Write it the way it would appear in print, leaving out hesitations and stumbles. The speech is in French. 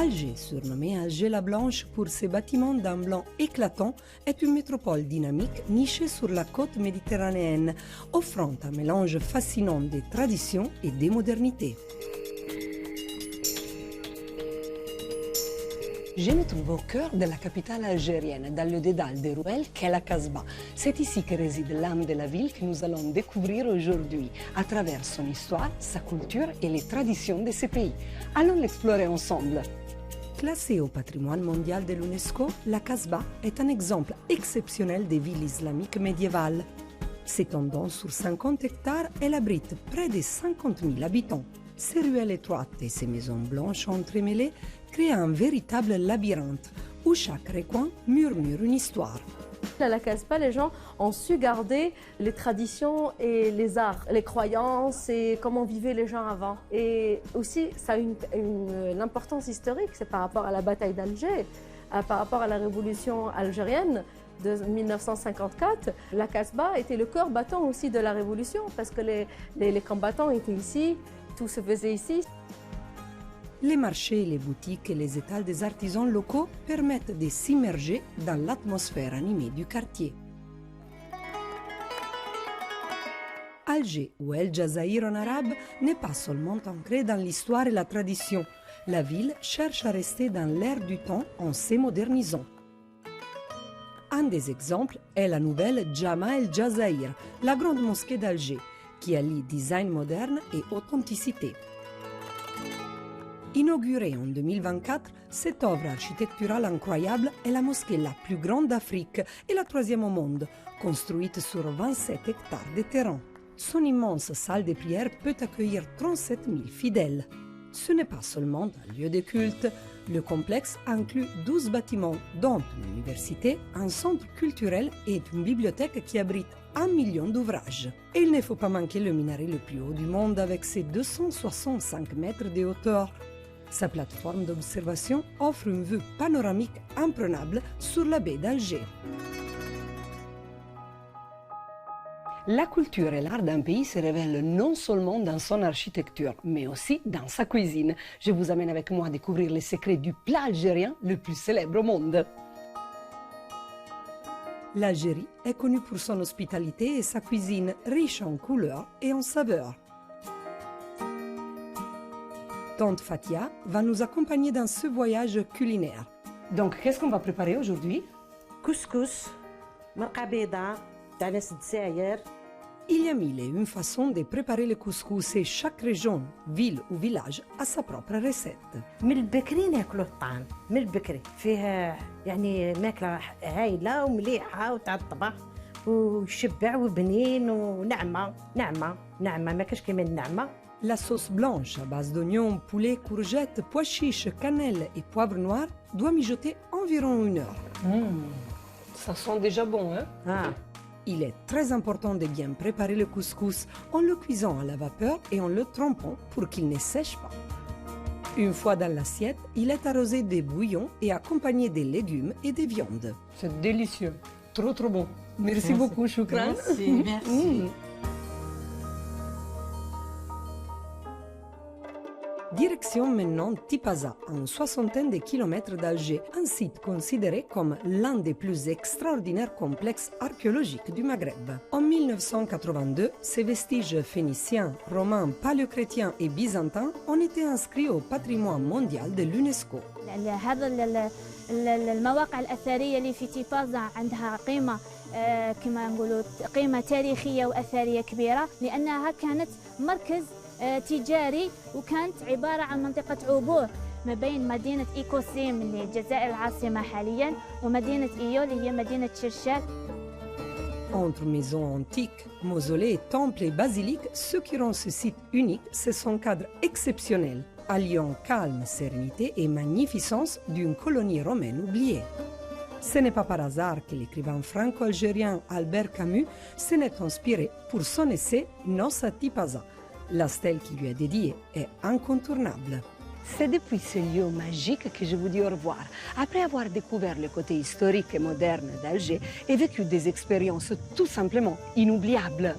Alger, surnommée Alger la Blanche pour ses bâtiments d'un blanc éclatant, est une métropole dynamique nichée sur la côte méditerranéenne, offrant un mélange fascinant des traditions et des modernités. Je me trouve au cœur de la capitale algérienne, dans le dédale de Rouel, qu'est la Casbah. C'est ici que réside l'âme de la ville que nous allons découvrir aujourd'hui, à travers son histoire, sa culture et les traditions de ce pays. Allons l'explorer ensemble. Classée au patrimoine mondial de l'UNESCO, la Casbah est un exemple exceptionnel des villes islamiques médiévales. S'étendant sur 50 hectares, elle abrite près de 50 000 habitants. Ses ruelles étroites et ses maisons blanches entremêlées créent un véritable labyrinthe où chaque recoin murmure une histoire. À la Casbah, les gens ont su garder les traditions et les arts, les croyances et comment vivaient les gens avant. Et aussi, ça a une importance historique, c'est par rapport à la bataille d'Alger, par rapport à la révolution algérienne de 1954. La Casbah était le cœur battant aussi de la révolution parce que les combattants étaient ici, tout se faisait ici. Les marchés, les boutiques et les étals des artisans locaux permettent de s'immerger dans l'atmosphère animée du quartier. Alger, ou El Jazaïr en arabe, n'est pas seulement ancrée dans l'histoire et la tradition. La ville cherche à rester dans l'air du temps en se modernisant. Un des exemples est la nouvelle Jama El Jazaïr, la grande mosquée d'Alger, qui allie design moderne et authenticité. Inaugurée en 2024, cette œuvre architecturale incroyable est la mosquée la plus grande d'Afrique et la troisième au monde, construite sur 27 hectares de terrain. Son immense salle de prière peut accueillir 37 000 fidèles. Ce n'est pas seulement un lieu de culte. Le complexe inclut 12 bâtiments, dont une université, un centre culturel et une bibliothèque qui abrite 1 million d'ouvrages. Et il ne faut pas manquer le minaret le plus haut du monde avec ses 265 mètres de hauteur. Sa plateforme d'observation offre une vue panoramique imprenable sur la baie d'Alger. La culture et l'art d'un pays se révèlent non seulement dans son architecture, mais aussi dans sa cuisine. Je vous amène avec moi à découvrir les secrets du plat algérien le plus célèbre au monde. L'Algérie est connue pour son hospitalité et sa cuisine riche en couleurs et en saveurs. Tante Fatia va nous accompagner dans ce voyage culinaire. Donc, qu'est-ce qu'on va préparer aujourd'hui? Couscous, مرقة بيضاء, دانس دساير. Il y a mille et une façons de préparer le couscous et chaque région, ville ou village a sa propre recette. من البكري ناكلوا الطعام، من البكري فيه يعني ماكلة هايلة ومليحة وتاع الطبخ وشبع وبنين وناعمة ما كاش كيما الناعمة. La sauce blanche à base d'oignons, poulet, courgettes, pois chiches, cannelle et poivre noir doit mijoter environ 1 heure. Ça sent déjà bon, hein? Ah. Il est très important de bien préparer le couscous en le cuisant à la vapeur et en le trempant pour qu'il ne sèche pas. Une fois dans l'assiette, il est arrosé de bouillon et accompagné des légumes et des viandes. C'est délicieux, trop bon. Merci beaucoup, Choukran. Merci. Direction maintenant Tipaza, à une soixantaine de kilomètres d'Alger, un site considéré comme l'un des plus extraordinaires complexes archéologiques du Maghreb. En 1982, ces vestiges phéniciens, romains, paléochrétiens et byzantins ont été inscrits au patrimoine mondial de l'UNESCO. المواقع الأثرية اللي في تيبازا عندها قيمة كما نقولوا قيمة تاريخية وأثرية كبيرة لأنها كانت مركز تجاري وكانت عبارة عن منطقة عبور ما بين مدينة إيكوسيم اللي الجزائر العاصمة حاليا ومدينة إيول اللي هي مدينة شرشات. Entre maisons antiques, mausolées, temples et basiliques, ce qui rend ce site unique, c'est son cadre exceptionnel, alliant calme, sérénité et magnificence d'une colonie romaine oubliée. Ce n'est pas par hasard que l'écrivain franco-algérien Albert Camus s'en est inspiré pour son essai Nos à Tipaza. La stèle qui lui est dédiée est incontournable. C'est depuis ce lieu magique que je vous dis au revoir. Après avoir découvert le côté historique et moderne d'Alger et vécu des expériences tout simplement inoubliables.